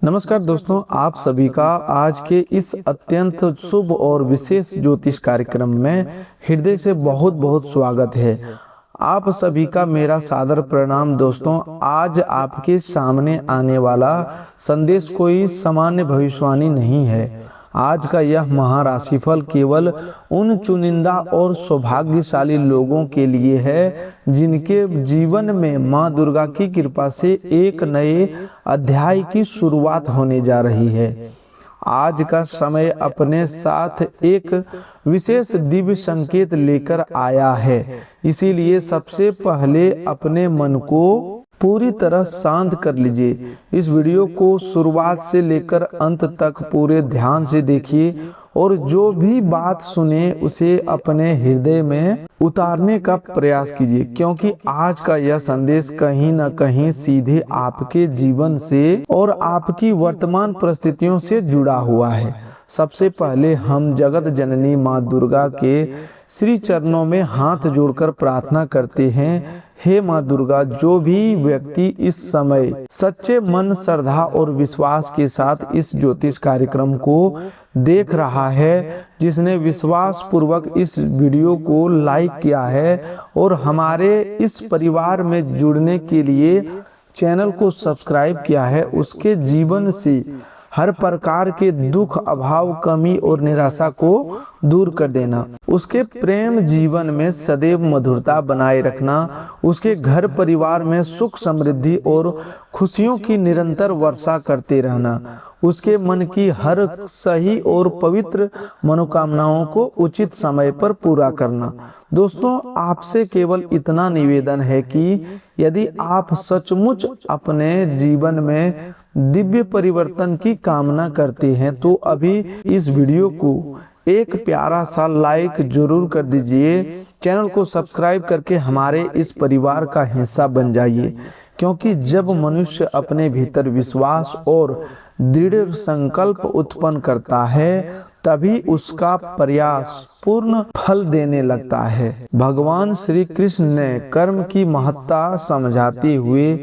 नमस्कार दोस्तों, आप सभी का आज के इस अत्यंत शुभ और विशेष ज्योतिष कार्यक्रम में हृदय से बहुत बहुत स्वागत है। आप सभी का मेरा सादर प्रणाम। दोस्तों, आज आपके सामने आने वाला संदेश कोई सामान्य भविष्यवाणी नहीं है। आज का यह महाराशिफल केवल उन चुनिंदा और सौभाग्यशाली लोगों के लिए है जिनके जीवन में मां दुर्गा की कृपा से एक नए अध्याय की शुरुआत होने जा रही है। आज का समय अपने साथ एक विशेष दिव्य संकेत लेकर आया है, इसीलिए सबसे पहले अपने मन को पूरी तरह शांत कर लीजिए। इस वीडियो को शुरुआत से लेकर अंत तक पूरे ध्यान से देखिए और जो भी बात सुने उसे अपने हृदय में उतारने का प्रयास कीजिए, क्योंकि आज का यह संदेश कहीं न कहीं सीधे आपके जीवन से और आपकी वर्तमान परिस्थितियों से जुड़ा हुआ है। सबसे पहले हम जगत जननी माँ दुर्गा के श्री चरणों में हाथ जोड़कर प्रार्थना करते हैं। हे माँ दुर्गा, जो भी व्यक्ति इस समय सच्चे मन, श्रद्धा और विश्वास के साथ इस ज्योतिष कार्यक्रम को देख रहा है, जिसने विश्वास पूर्वक इस वीडियो को लाइक किया है और हमारे इस परिवार में जुड़ने के लिए चैनल को सब्सक्राइब किया है, उसके जीवन से हर प्रकार के दुख, अभाव, कमी और निराशा को दूर कर देना, उसके प्रेम जीवन में सदैव मधुरता बनाए रखना, उसके घर परिवार में सुख, समृद्धि और खुशियों की निरंतर वर्षा करते रहना, उसके मन की हर सही और पवित्र मनोकामनाओं को उचित समय पर पूरा करना। दोस्तों, आपसे केवल इतना निवेदन है कि यदि आप सचमुच अपने जीवन में दिव्य परिवर्तन की कामना करते हैं तो अभी इस वीडियो को एक प्यारा सा लाइक जरूर कर दीजिए। चैनल को सब्सक्राइब करके हमारे इस परिवार का हिस्सा बन जाइए, क्योंकि जब मनुष्य अपने भीतर विश्वास और दृढ़ संकल्प उत्पन्न करता है तभी उसका प्रयास पूर्ण फल देने लगता है। भगवान श्री कृष्ण ने कर्म की महत्ता समझाते हुए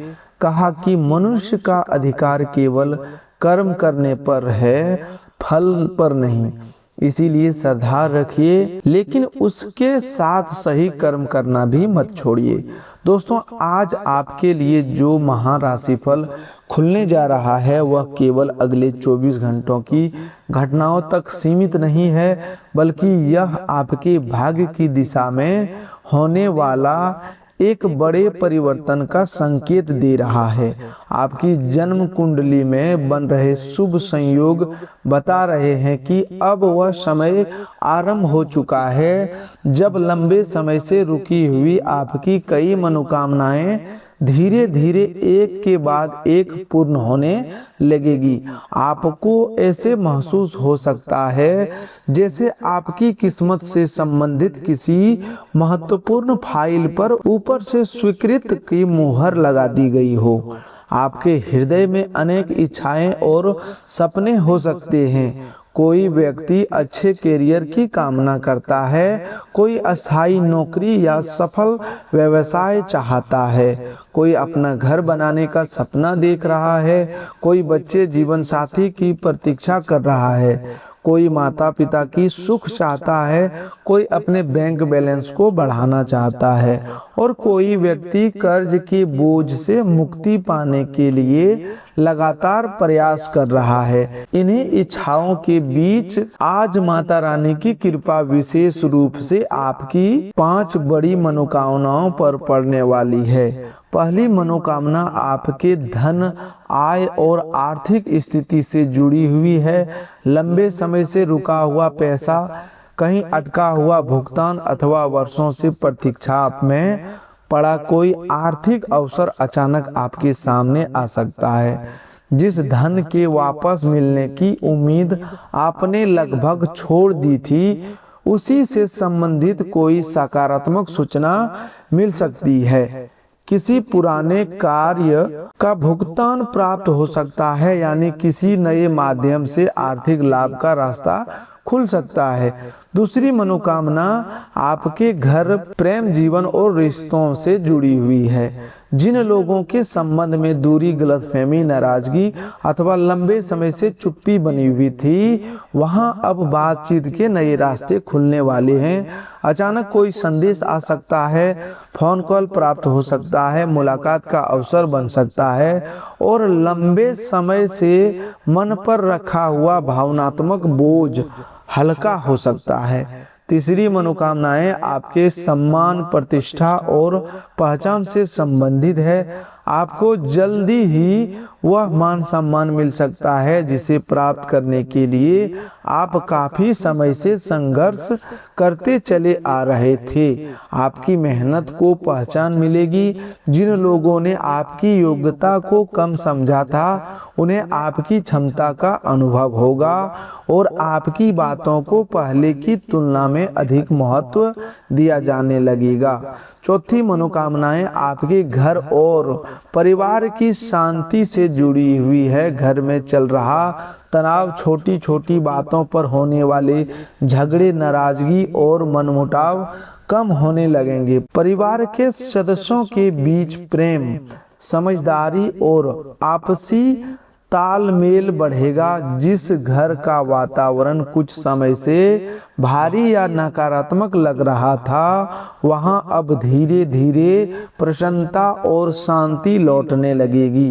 कहा कि मनुष्य का अधिकार केवल कर्म करने पर है, फल पर नहीं। इसीलिए श्रद्धा रखिए, लेकिन उसके साथ सही कर्म करना भी मत छोड़िए। दोस्तों, आज आपके लिए जो महाराशिफल खुलने जा रहा है वह केवल अगले 24 घंटों की घटनाओं तक सीमित नहीं है, बल्कि यह आपके भाग्य की दिशा में होने वाला एक बड़े परिवर्तन का संकेत दे रहा है। आपकी जन्म कुंडली में बन रहे शुभ संयोग बता रहे हैं कि अब वह समय आरंभ हो चुका है जब लंबे समय से रुकी हुई आपकी कई मनोकामनाएं धीरे धीरे एक के बाद एक पूर्ण होने लगेगी। आपको ऐसे महसूस हो सकता है जैसे आपकी किस्मत से संबंधित किसी महत्वपूर्ण फाइल पर ऊपर से स्वीकृत की मुहर लगा दी गई हो। आपके हृदय में अनेक इच्छाएं और सपने हो सकते हैं। कोई व्यक्ति अच्छे करियर की कामना करता है, कोई अस्थायी नौकरी या सफल व्यवसाय चाहता है, कोई अपना घर बनाने का सपना देख रहा है, कोई बच्चे जीवन साथी की प्रतीक्षा कर रहा है, कोई माता पिता की सुख चाहता है, कोई अपने बैंक बैलेंस को बढ़ाना चाहता है और कोई व्यक्ति कर्ज के बोझ से मुक्ति पाने के लिए लगातार प्रयास कर रहा है। इन्हीं इच्छाओं के बीच आज माता रानी की कृपा विशेष रूप से आपकी 5 बड़ी मनोकामनाओं पर पड़ने वाली है। पहली मनोकामना आपके धन, आय और आर्थिक स्थिति से जुड़ी हुई है। लंबे समय से रुका हुआ पैसा, कहीं अटका हुआ भुगतान अथवा वर्षों से प्रतीक्षा में पड़ा कोई आर्थिक अवसर अचानक आपके सामने आ सकता है। जिस धन के वापस मिलने की उम्मीद आपने लगभग छोड़ दी थी, उसी से संबंधित कोई सकारात्मक सूचना मिल सकती है। किसी पुराने कार्य का भुगतान प्राप्त हो सकता है, यानी किसी नए माध्यम से आर्थिक लाभ का रास्ता खुल सकता है। दूसरी मनोकामना आपके घर, प्रेम जीवन और रिश्तों से जुड़ी हुई है। जिन लोगों के संबंध में दूरी, गलतफहमी, नाराजगी अथवा लंबे समय से चुप्पी बनी हुई थी, वहां अब बातचीत के नए रास्ते खुलने वाले हैं। अचानक कोई संदेश आ सकता है, फोन कॉल प्राप्त हो सकता है, मुलाकात का अवसर बन सकता है और लंबे समय से मन पर रखा हुआ भावनात्मक बोझ हल्का हो सकता है। तीसरी मनोकामनाएं आपके सम्मान, प्रतिष्ठा और पहचान से संबंधित है। आपको जल्दी ही वह मान सम्मान मिल सकता है जिसे प्राप्त करने के लिए आप काफी समय से संघर्ष करते चले आ रहे थे। आपकी मेहनत को पहचान मिलेगी। जिन लोगों ने आपकी योग्यता को कम समझा था, उन्हें आपकी क्षमता का अनुभव होगा और आपकी बातों को पहले की तुलना में अधिक महत्व दिया जाने लगेगा। चौथी मनोकामनाएं आपके घर और परिवार की शांति से जुड़ी हुई है। घर में चल रहा तनाव, छोटी छोटी बातों पर होने वाले झगड़े, नाराजगी और मनमुटाव कम होने लगेंगे। परिवार के सदस्यों के बीच प्रेम, समझदारी और आपसी तालमेल बढ़ेगा। जिस घर का वातावरण कुछ समय से भारी या नकारात्मक लग रहा था, वहां अब धीरे धीरे प्रसन्नता और शांति लौटने लगेगी।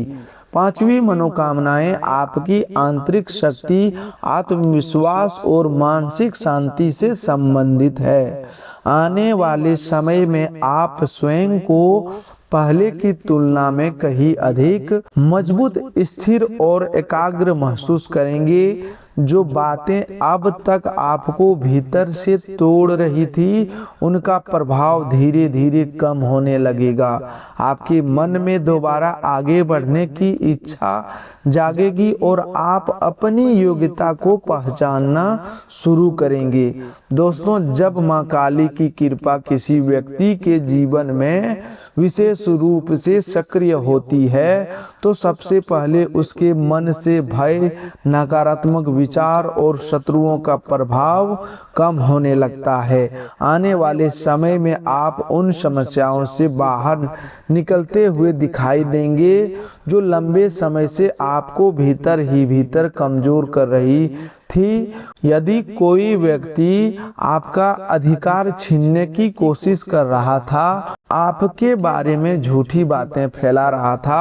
पांचवी मनोकामनाएं आपकी आंतरिक शक्ति, आत्मविश्वास और मानसिक शांति से संबंधित है। आने वाले समय में आप स्वयं को पहले की तुलना में कहीं अधिक मजबूत, स्थिर और एकाग्र महसूस करेंगे। जो बातें अब तक आपको भीतर से तोड़ रही थी, उनका प्रभाव धीरे धीरे कम होने लगेगा। आपके मन में दोबारा आगे बढ़ने की इच्छा जागेगी और आप अपनी योग्यता को पहचानना शुरू करेंगे। दोस्तों, जब मां काली की कृपा किसी व्यक्ति के जीवन में विशेष रूप से सक्रिय होती है, तो सबसे पहले उसके मन से भय, नकारात्मक विचार और शत्रुओं का प्रभाव कम होने लगता है। आने वाले समय में आप उन समस्याओं से बाहर निकलते हुए दिखाई देंगे जो लंबे समय से आपको भीतर ही भीतर कमजोर कर रही थी। यदि कोई व्यक्ति आपका अधिकार छीनने की कोशिश कर रहा था, आपके बारे में झूठी बातें फैला रहा था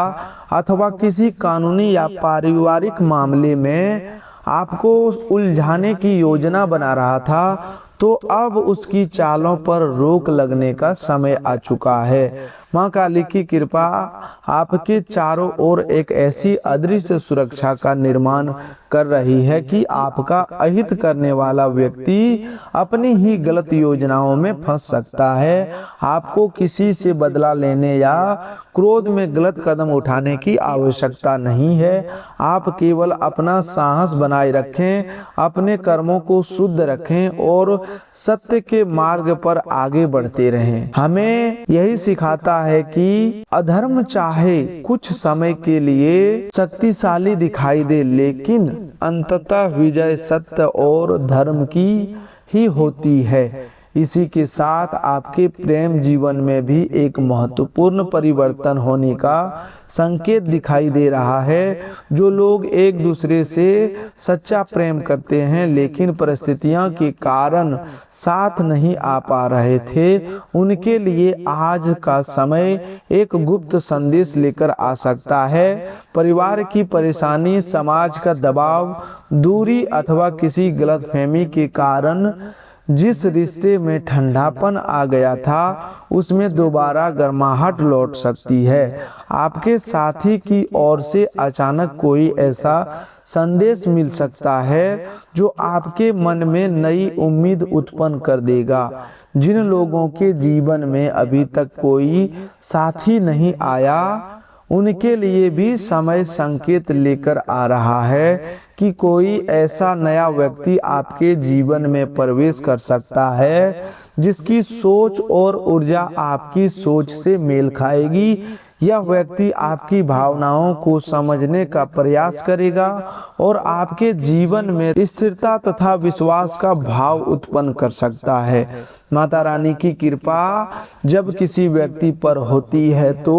अथवा किसी कानूनी या पारिवारिक मामले में आपको उलझाने की योजना बना रहा था, तो अब उसकी चालों पर रोक लगने का समय आ चुका है। मां काली की कृपा आपके चारों ओर एक ऐसी अदृश्य सुरक्षा का निर्माण कर रही है कि आपका अहित करने वाला व्यक्ति अपनी ही गलत योजनाओं में फंस सकता है। आपको किसी से बदला लेने या क्रोध में गलत कदम उठाने की आवश्यकता नहीं है। आप केवल अपना साहस बनाए रखें, अपने कर्मों को शुद्ध रखें और सत्य के मार्ग पर आगे बढ़ते रहें। हमें यही सिखाता है कि अधर्म चाहे कुछ समय के लिए शक्तिशाली दिखाई दे, लेकिन अंततः विजय सत्य और धर्म की ही होती है। इसी के साथ आपके प्रेम जीवन में भी एक महत्वपूर्ण परिवर्तन होने का संकेत दिखाई दे रहा है। जो लोग एक दूसरे से सच्चा प्रेम करते हैं लेकिन परिस्थितियां के कारण साथ नहीं आ पा रहे थे, उनके लिए आज का समय एक गुप्त संदेश लेकर आ सकता है। परिवार की परेशानी, समाज का दबाव, दूरी अथवा किसी गलतफहमी के कारण जिस रिश्ते में ठंडापन आ गया था, उसमें दोबारा गर्माहट लौट सकती है। आपके साथी की ओर से अचानक कोई ऐसा संदेश मिल सकता है जो आपके मन में नई उम्मीद उत्पन्न कर देगा। जिन लोगों के जीवन में अभी तक कोई साथी नहीं आया, उनके लिए भी समय संकेत लेकर आ रहा है कि कोई ऐसा नया व्यक्ति आपके जीवन में प्रवेश कर सकता है जिसकी सोच और ऊर्जा आपकी सोच से मेल खाएगी। यह व्यक्ति आपकी भावनाओं को समझने का प्रयास करेगा और आपके जीवन में स्थिरता तथा विश्वास का भाव उत्पन्न कर सकता है। माता रानी की कृपा जब किसी व्यक्ति पर होती है तो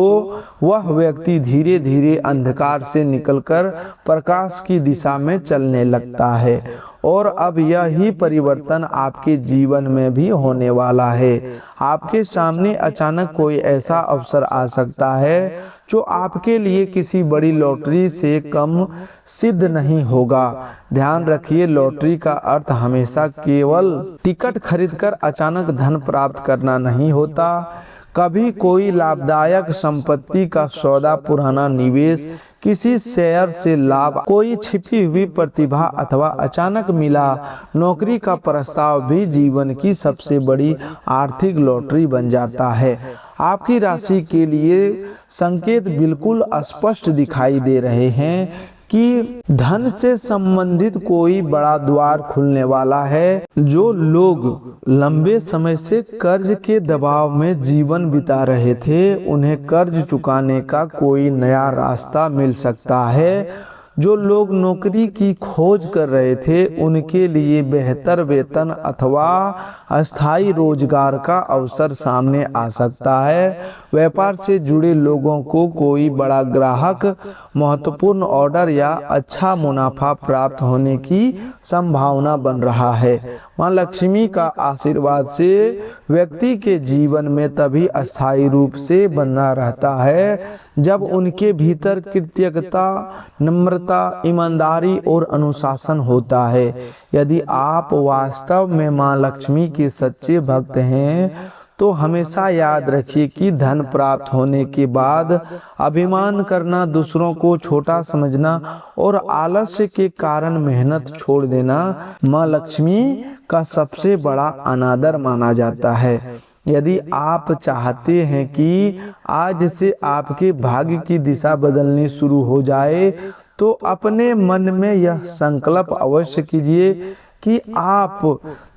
वह व्यक्ति धीरे धीरे अंधकार से निकलकर प्रकाश की दिशा में चलने लगता है और अब यही परिवर्तन आपके जीवन में भी होने वाला है। आपके सामने अचानक कोई ऐसा अवसर आ सकता है जो आपके लिए किसी बड़ी लॉटरी से कम सिद्ध नहीं होगा। ध्यान रखिए, लॉटरी का अर्थ हमेशा केवल टिकट खरीदकर अचानक धन प्राप्त करना नहीं होता। कभी कोई लाभदायक संपत्ति का सौदा, पुराना निवेश, किसी शेयर से लाभ, कोई छिपी हुई प्रतिभा अथवा अचानक मिला नौकरी का प्रस्ताव भी जीवन की सबसे बड़ी आर्थिक लॉटरी बन जाता है। आपकी राशि के लिए संकेत बिल्कुल स्पष्ट दिखाई दे रहे हैं कि धन से संबंधित कोई बड़ा द्वार खुलने वाला है। जो लोग लंबे समय से कर्ज के दबाव में जीवन बिता रहे थे, उन्हें कर्ज चुकाने का कोई नया रास्ता मिल सकता है। जो लोग नौकरी की खोज कर रहे थे, उनके लिए बेहतर वेतन अथवा अस्थायी रोजगार का अवसर सामने आ सकता है। व्यापार से जुड़े लोगों को कोई बड़ा ग्राहक, महत्वपूर्ण ऑर्डर या अच्छा मुनाफा प्राप्त होने की संभावना बन रहा है। मां लक्ष्मी का आशीर्वाद से व्यक्ति के जीवन में तभी अस्थायी रूप से बना रहता है जब उनके भीतर कृतज्ञता, नम्रता, ईमानदारी और अनुशासन होता है। यदि आप वास्तव में मां लक्ष्मी के सच्चे भक्त हैं तो हमेशा याद रखिए कि धन प्राप्त होने के बाद अभिमान करना, दूसरों को छोटा समझना और आलस्य के कारण मेहनत छोड़ देना मां लक्ष्मी का सबसे बड़ा अनादर माना जाता है। यदि आप चाहते हैं कि आज से आपके भाग्य की दिशा बदलनी शुरू हो जाए तो अपने मन में यह संकल्प अवश्य कीजिए कि आप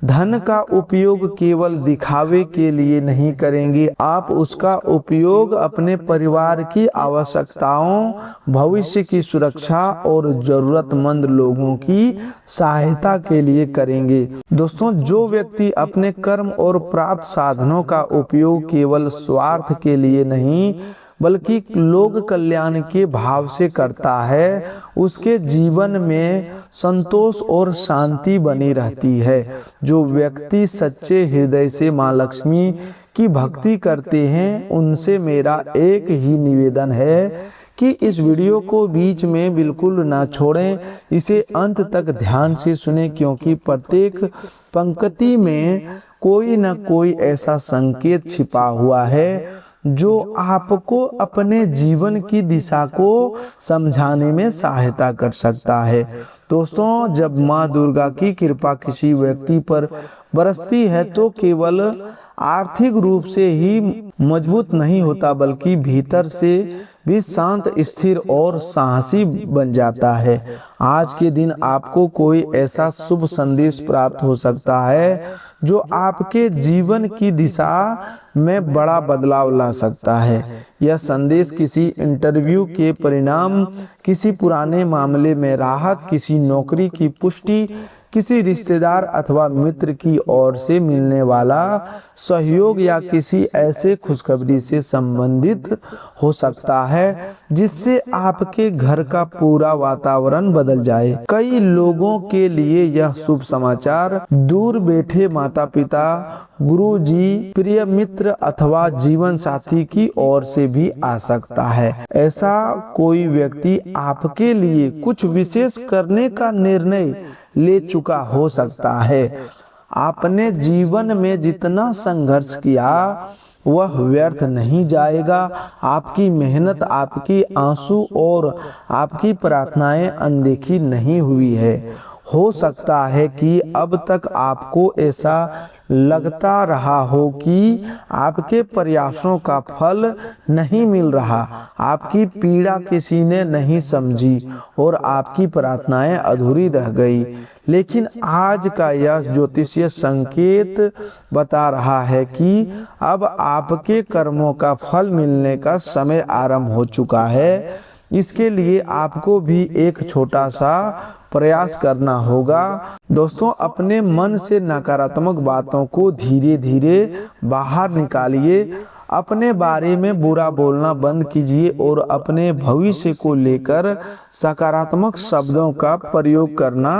धन का उपयोग केवल दिखावे के लिए नहीं करेंगे। आप उसका उपयोग अपने परिवार की आवश्यकताओं, भविष्य की सुरक्षा और जरूरतमंद लोगों की सहायता के लिए करेंगे। दोस्तों, जो व्यक्ति अपने कर्म और प्राप्त साधनों का उपयोग केवल स्वार्थ के लिए नहीं बल्कि लोक कल्याण के भाव से करता है, उसके जीवन में संतोष और शांति बनी रहती है। जो व्यक्ति सच्चे हृदय से मां लक्ष्मी की भक्ति करते हैं, उनसे मेरा एक ही निवेदन है कि इस वीडियो को बीच में बिल्कुल ना छोड़ें, इसे अंत तक ध्यान से सुनें, क्योंकि प्रत्येक पंक्ति में कोई न कोई ऐसा संकेत छिपा हुआ है जो आपको अपने जीवन की दिशा को समझाने में सहायता कर सकता है। दोस्तों, जब माँ दुर्गा की कृपा किसी व्यक्ति पर बरसती है तो केवल आर्थिक रूप से ही मजबूत नहीं होता बल्कि भीतर से भी शांत, स्थिर और साहसी बन जाता है। आज के दिन आपको कोई ऐसा शुभ संदेश प्राप्त हो सकता है जो आपके जीवन की दिशा में बड़ा बदलाव ला सकता है। यह संदेश किसी इंटरव्यू के परिणाम, किसी पुराने मामले में राहत, किसी नौकरी की पुष्टि, किसी रिश्तेदार अथवा मित्र की ओर से मिलने वाला सहयोग या किसी ऐसे खुशखबरी से संबंधित हो सकता है जिससे आपके घर का पूरा वातावरण बदल जाए। कई लोगों के लिए यह शुभ समाचार दूर बैठे माता पिता, गुरु जी, प्रिय मित्र अथवा जीवन साथी की ओर से भी आ सकता है। ऐसा कोई व्यक्ति आपके लिए कुछ विशेष करने का निर्णय ले चुका हो सकता है। आपने जीवन में जितना संघर्ष किया वह व्यर्थ नहीं जाएगा। आपकी मेहनत, आपकी आंसू और आपकी प्रार्थनाएं अनदेखी नहीं हुई है। हो सकता है कि अब तक आपको ऐसा लगता रहा हो कि आपके प्रयासों का फल नहीं मिल रहा, आपकी पीड़ा किसी ने नहीं समझी और आपकी प्रार्थनाएं अधूरी रह गई। लेकिन आज का यह ज्योतिषीय संकेत बता रहा है कि अब आपके कर्मों का फल मिलने का समय आरंभ हो चुका है। इसके लिए आपको भी एक छोटा सा प्रयास करना होगा। दोस्तों, अपने मन से नकारात्मक बातों को धीरे धीरे बाहर निकालिए, अपने बारे में बुरा बोलना बंद कीजिए और अपने भविष्य को लेकर सकारात्मक शब्दों का प्रयोग करना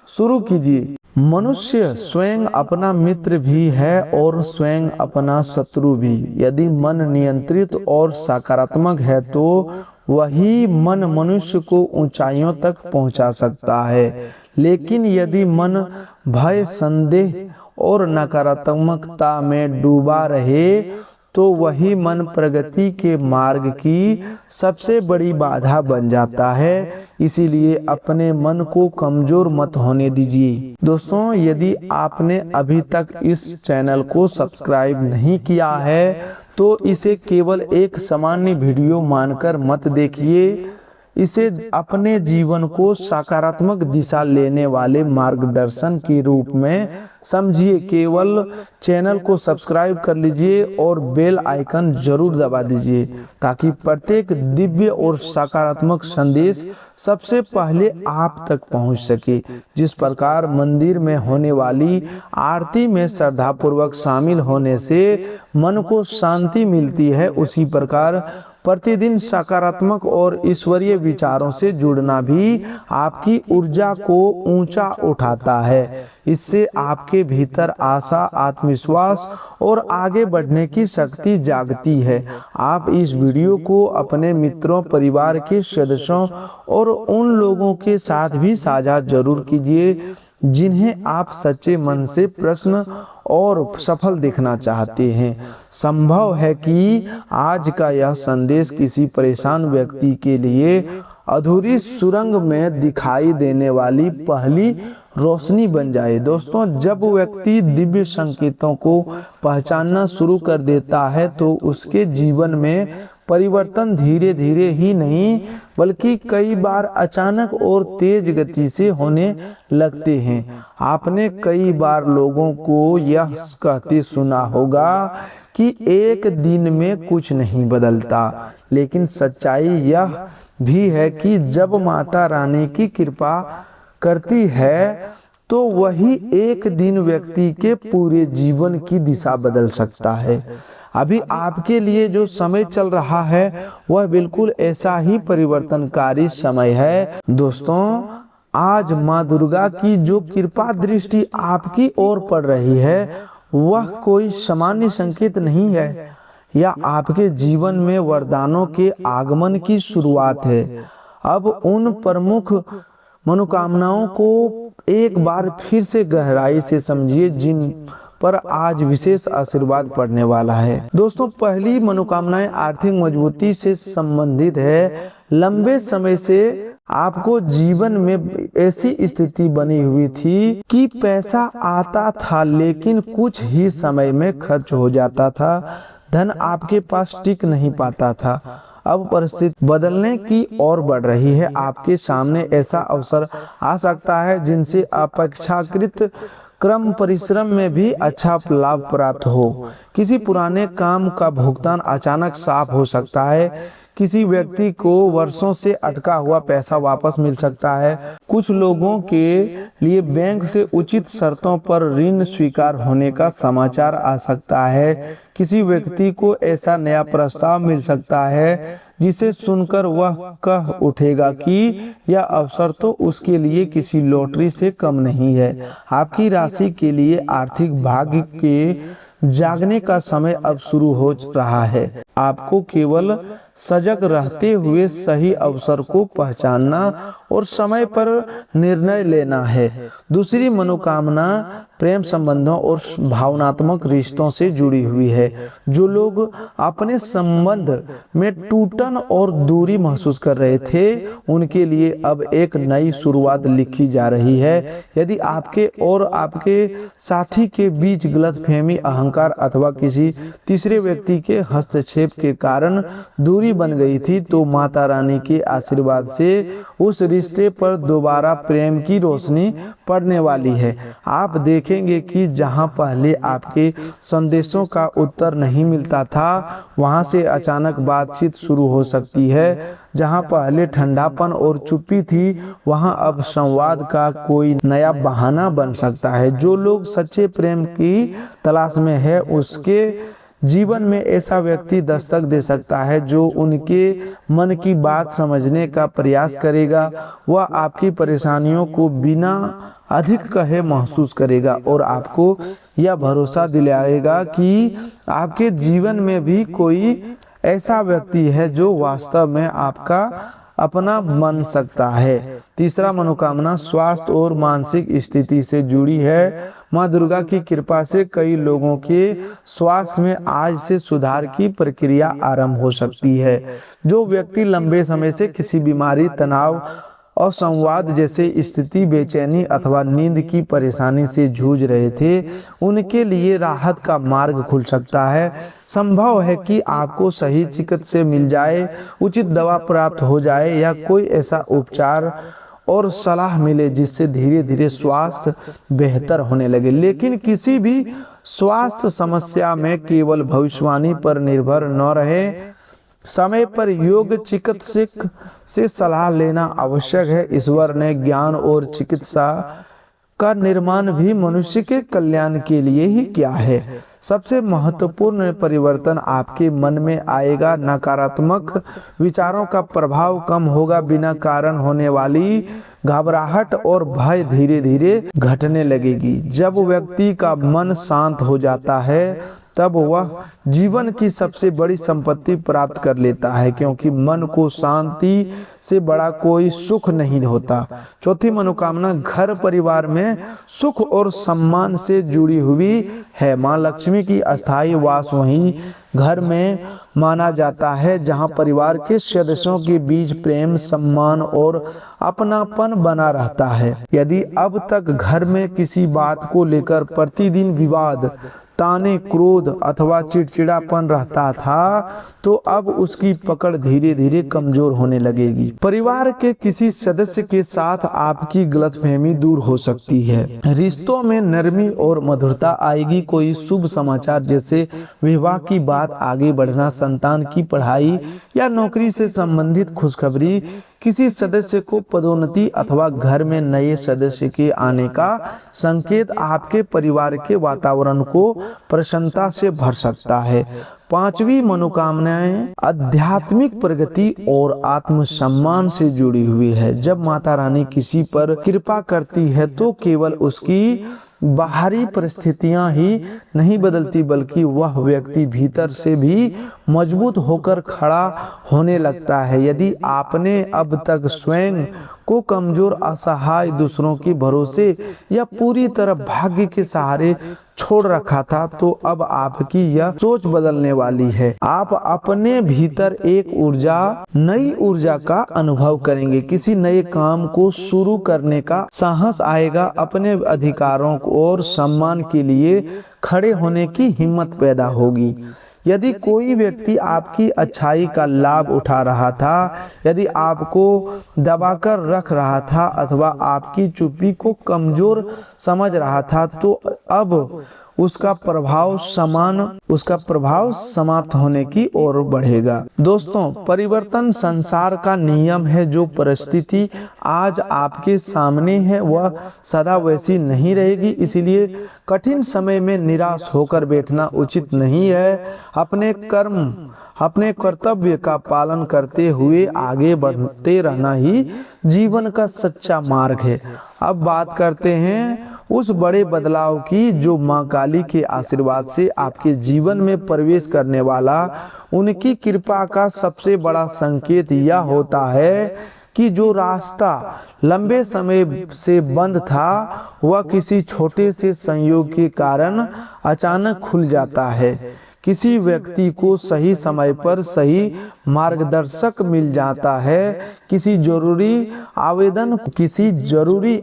शुरू कीजिए। मनुष्य स्वयं अपना मित्र भी है और स्वयं अपना शत्रु भी। यदि मन नियंत्रित और सकारात्मक है तो वही मन मनुष्य को ऊंचाइयों तक पहुंचा सकता है। लेकिन यदि मन भय, संदेह और नकारात्मकता में डूबा रहे तो वही मन प्रगति के मार्ग की सबसे बड़ी बाधा बन जाता है। इसीलिए अपने मन को कमजोर मत होने दीजिए। दोस्तों, यदि आपने अभी तक इस चैनल को सब्सक्राइब नहीं किया है तो इसे केवल एक सामान्य वीडियो मानकर मत देखिए। इसे अपने जीवन को सकारात्मक दिशा लेने वाले मार्गदर्शन के रूप में समझिए। केवल चैनल को सब्सक्राइब कर लीजिए और बेल आइकन जरूर दबा दीजिए ताकि प्रत्येक दिव्य और सकारात्मक संदेश सबसे पहले आप तक पहुंच सके। जिस प्रकार मंदिर में होने वाली आरती में श्रद्धापूर्वक शामिल होने से मन को शांति मिलती है, उसी प्रकार प्रतिदिन सकारात्मक और ईश्वरीय विचारों से जुड़ना भी आपकी ऊर्जा को ऊंचा उठाता है। इससे आपके भीतर आशा, आत्मविश्वास और आगे बढ़ने की शक्ति जागती है। आप इस वीडियो को अपने मित्रों, परिवार के सदस्यों और उन लोगों के साथ भी साझा जरूर कीजिए जिन्हें आप सच्चे मन से प्रसन्न और सफल दिखना चाहते हैं। संभव है कि आज का यह संदेश किसी परेशान व्यक्ति के लिए अधूरी सुरंग में दिखाई देने वाली पहली रोशनी बन जाए। दोस्तों, जब व्यक्ति दिव्य संकेतों को पहचानना शुरू कर देता है तो उसके जीवन में परिवर्तन धीरे धीरे ही नहीं बल्कि कई बार अचानक और तेज गति से होने लगते हैं। आपने कई बार लोगों को यह कहते सुना होगा कि एक दिन में कुछ नहीं बदलता, लेकिन सच्चाई यह भी है कि जब माता रानी की कृपा करती है तो वही एक दिन व्यक्ति के पूरे जीवन की दिशा बदल सकता है। अभी आपके लिए जो समय चल रहा है वह बिल्कुल ऐसा ही परिवर्तनकारी समय है। दोस्तों, आज माँ दुर्गा की जो कृपा दृष्टि आपकी ओर पड़ रही है वह कोई सामान्य संकेत नहीं है, यह आपके जीवन में वरदानों के आगमन की शुरुआत है। अब उन प्रमुख मनोकामनाओं को एक बार फिर से गहराई से समझिए जिन पर आज विशेष आशीर्वाद पड़ने वाला है। दोस्तों, पहली मनोकामनाएं आर्थिक मजबूती से संबंधित है। लंबे समय से आपको जीवन में ऐसी स्थिति बनी हुई थी कि पैसा आता था लेकिन कुछ ही समय में खर्च हो जाता था, धन आपके पास टिक नहीं पाता था। अब परिस्थिति बदलने की ओर बढ़ रही है। आपके सामने ऐसा अवसर आ सकता है जिनसे अपेक्षाकृत क्रम परिश्रम में भी अच्छा लाभ प्राप्त हो। किसी पुराने काम का भुगतान अचानक साफ हो सकता है। किसी व्यक्ति को वर्षों से अटका हुआ पैसा वापस मिल सकता है। कुछ लोगों के लिए बैंक से उचित शर्तों पर ऋण स्वीकार होने का समाचार आ सकता है। किसी व्यक्ति को ऐसा नया प्रस्ताव मिल सकता है जिसे सुनकर वह कह उठेगा कि यह अवसर तो उसके लिए किसी लॉटरी से कम नहीं है। आपकी राशि के लिए आर्थिक भाग्य के जागने का समय अब शुरू हो रहा है। आपको केवल सजग रहते हुए सही अवसर को पहचानना और समय पर निर्णय लेना है। दूसरी मनोकामना प्रेम संबंधों और भावनात्मक रिश्तों से जुड़ी हुई है। जो लोग अपने संबंध में टूटन और दूरी महसूस कर रहे थे, उनके लिए अब एक नई शुरुआत लिखी जा रही है। यदि आपके और आपके साथी के बीच गलतफहमी, अहंकार अथवा किसी तीसरे व्यक्ति के हस्तक्षेप के कारण दूरी बन गई थी, तो माता रानी के आशीर्वाद से उस रिश्ते पर दोबारा प्रेम की रोशनी पड़ने वाली है। आप देखेंगे कि जहां पहले आपके संदेशों का उत्तर नहीं मिलता था, वहां से अचानक बातचीत शुरू हो सकती है। जहां पहले ठंडापन और चुप्पी थी, वहां अब संवाद का कोई नया बहाना बन सकता है। जो लोग सच्चे प्रेम की तलाश में है, उसके जीवन में ऐसा व्यक्ति दस्तक दे सकता है जो उनके मन की बात समझने का प्रयास करेगा। वह आपकी परेशानियों को बिना अधिक कहे महसूस करेगा और आपको यह भरोसा दिलाएगा कि आपके जीवन में भी कोई ऐसा व्यक्ति है जो वास्तव में आपका अपना बन सकता है। तीसरा मनोकामना स्वास्थ्य और मानसिक स्थिति से जुड़ी है। माँ दुर्गा की कृपा से कई लोगों के स्वास्थ्य में आज से सुधार की प्रक्रिया आरंभ हो सकती है। जो व्यक्ति लंबे समय से किसी बीमारी, तनाव और संवाद जैसे स्थिति, बेचैनी अथवा नींद की परेशानी से जूझ रहे थे, उनके लिए राहत का मार्ग खुल सकता है। संभव है कि आपको सही चिकित्सा मिल जाए, उचित दवा प्राप्त हो जाए या कोई ऐसा उपचार और सलाह मिले जिससे धीरे धीरे स्वास्थ्य बेहतर होने लगे। लेकिन किसी भी स्वास्थ्य समस्या में केवल भविष्यवाणी पर निर्भर न रहे, समय पर योग चिकित्सक से सलाह लेना आवश्यक है। ईश्वर ने ज्ञान और चिकित्सा का निर्माण भी मनुष्य के कल्याण के लिए ही किया है। सबसे महत्वपूर्ण परिवर्तन आपके मन में आएगा। नकारात्मक विचारों का प्रभाव कम होगा। बिना कारण होने वाली घबराहट और भय धीरे धीरे घटने लगेगी। जब व्यक्ति का मन शांत हो जाता है, तब वह जीवन की सबसे बड़ी संपत्ति प्राप्त कर लेता है, क्योंकि मन को शांति से बड़ा कोई सुख नहीं होता। चौथी मनोकामना घर परिवार में सुख और सम्मान से जुड़ी हुई है। माँ लक्ष्मी की अस्थायी वास वहीं घर में माना जाता है जहां परिवार के सदस्यों के बीच प्रेम, सम्मान और अपनापन बना रहता है। यदि अब तक घर में किसी बात को लेकर प्रतिदिन विवाद, ताने, क्रोध अथवा चिड़चिड़ापन रहता था, तो अब उसकी पकड़ धीरे धीरे कमजोर होने लगेगी। परिवार के किसी सदस्य के साथ आपकी गलतफहमी दूर हो सकती है। रिश्तों में नरमी और मधुरता आएगी। कोई शुभ समाचार जैसे विवाह की बात आगे बढ़ना, संतान की पढ़ाई या नौकरी से संबंधित खुशखबरी, किसी सदस्य को पदोन्नति अथवा घर में नए सदस्य के आने का संकेत आपके परिवार के वातावरण को प्रसन्नता से भर सकता है। पांचवी मनोकामनाएं आध्यात्मिक प्रगति और आत्मसम्मान से जुड़ी हुई है। जब माता रानी किसी पर कृपा करती है, तो केवल उसकी बाहरी परिस्थितियां ही नहीं बदलती, बल्कि वह व्यक्ति भीतर से भी मजबूत होकर खड़ा होने लगता है। यदि आपने अब तक स्वयं को कमजोर, असहाय, दूसरों के भरोसे या पूरी तरह भाग्य के सहारे छोड़ रखा था, तो अब आपकी यह सोच बदलने वाली है। आप अपने भीतर एक नई ऊर्जा का अनुभव करेंगे। किसी नए काम को शुरू करने का साहस आएगा। अपने अधिकारों और सम्मान के लिए खड़े होने की हिम्मत पैदा होगी। यदि कोई व्यक्ति आपकी अच्छाई का लाभ उठा रहा था, यदि आपको दबाकर रख रहा था अथवा आपकी चुप्पी को कमजोर समझ रहा था, तो अब उसका प्रभाव समाप्त होने की ओर बढ़ेगा। दोस्तों, परिवर्तन संसार का नियम है। जो परिस्थिति आज आपके सामने है, वह सदा वैसी नहीं रहेगी। इसलिए कठिन समय में निराश होकर बैठना उचित नहीं है। अपने कर्तव्य का पालन करते हुए आगे बढ़ते रहना ही जीवन का सच्चा मार्ग है। अब बात करते हैं उस बड़े बदलाव की जो माँ काली के आशीर्वाद से आपके जीवन में प्रवेश करने वाला। उनकी कृपा का सबसे बड़ा संकेत यह होता है कि जो रास्ता लंबे समय से बंद था वह किसी छोटे से संयोग के कारण अचानक खुल जाता है। किसी व्यक्ति को सही समय पर सही मार्गदर्शक मिल जाता है। किसी जरूरी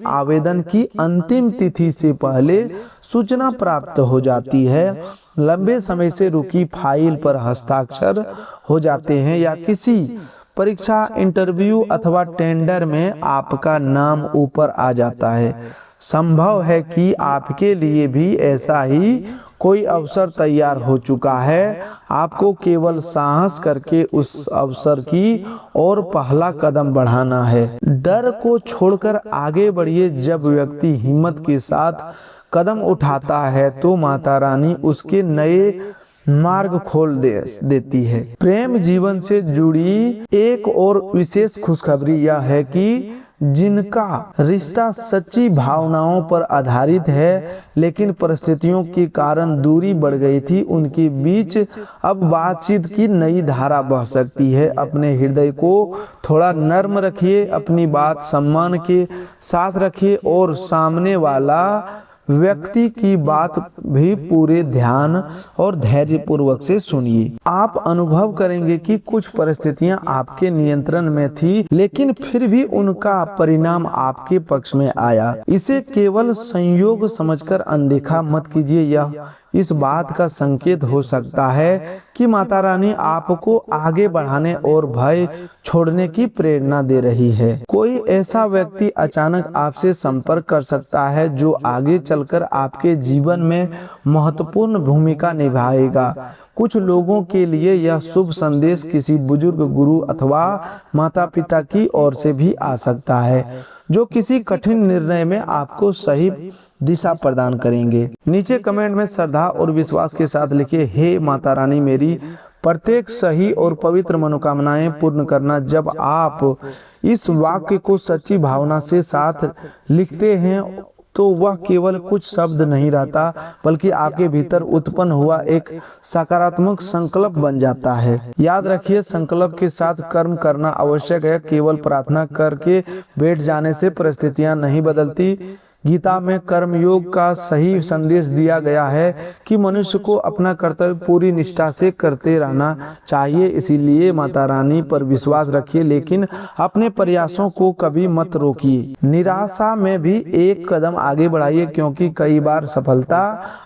आवेदन की अंतिम तिथि से पहले सूचना प्राप्त हो जाती है। लंबे समय से रुकी फाइल पर हस्ताक्षर हो जाते हैं या किसी परीक्षा, इंटरव्यू अथवा टेंडर में आपका नाम ऊपर आ जाता है। संभव है कि आपके लिए भी ऐसा ही कोई अवसर तैयार हो चुका है। आपको केवल साहस करके उस अवसर की ओर पहला कदम बढ़ाना है। डर को छोड़कर आगे बढ़िए। जब व्यक्ति हिम्मत के साथ कदम उठाता है तो माता रानी उसके नए मार्ग खोल देती है। प्रेम जीवन से जुड़ी एक और विशेष खुशखबरी यह है कि जिनका रिश्ता सच्ची भावनाओं पर आधारित है लेकिन परिस्थितियों के कारण दूरी बढ़ गई थी, उनके बीच अब बातचीत की नई धारा बह सकती है। अपने हृदय को थोड़ा नर्म रखिए, अपनी बात सम्मान के साथ रखिए और सामने वाला व्यक्ति की बात भी पूरे ध्यान और धैर्य पूर्वक से सुनिए। आप अनुभव करेंगे कि कुछ परिस्थितियां आपके नियंत्रण में थी लेकिन फिर भी उनका परिणाम आपके पक्ष में आया। इसे केवल संयोग समझकर अनदेखा मत कीजिए। यह इस बात का संकेत हो सकता है कि माता रानी आपको आगे बढ़ाने और भय छोड़ने की प्रेरणा दे रही है। कोई ऐसा व्यक्ति अचानक आपसे संपर्क कर सकता है जो आगे चलकर आपके जीवन में महत्वपूर्ण भूमिका निभाएगा। कुछ लोगों के लिए यह शुभ संदेश किसी बुजुर्ग, गुरु अथवा माता पिता की ओर से भी आ सकता है जो किसी कठिन निर्णय में आपको सही दिशा प्रदान करेंगे। नीचे कमेंट में श्रद्धा और विश्वास के साथ लिखिए, हे माता रानी मेरी प्रत्येक सही और पवित्र मनोकामनाएं पूर्ण करना। जब आप इस वाक्य को सच्ची भावना से साथ लिखते हैं तो वह केवल कुछ शब्द नहीं रहता बल्कि आपके भीतर उत्पन्न हुआ एक सकारात्मक संकल्प बन जाता है। याद रखिए, संकल्प के साथ कर्म करना आवश्यक है। केवल प्रार्थना करके बैठ जाने से परिस्थितियां नहीं बदलती। गीता में कर्मयोग का सही संदेश दिया गया है कि मनुष्य को अपना कर्तव्य पूरी निष्ठा से करते रहना चाहिए। इसीलिए माता रानी पर विश्वास रखिए लेकिन अपने प्रयासों को कभी मत रोकिए। निराशा में भी एक कदम आगे बढ़ाइए क्योंकि कई बार सफलता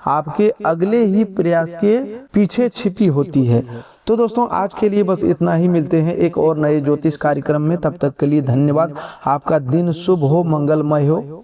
आपके अगले ही प्रयास के पीछे छिपी होती है। तो दोस्तों आज के लिए बस इतना ही। मिलते हैं एक और नए ज्योतिष कार्यक्रम में। तब तक के लिए धन्यवाद। आपका दिन शुभ हो, मंगलमय हो।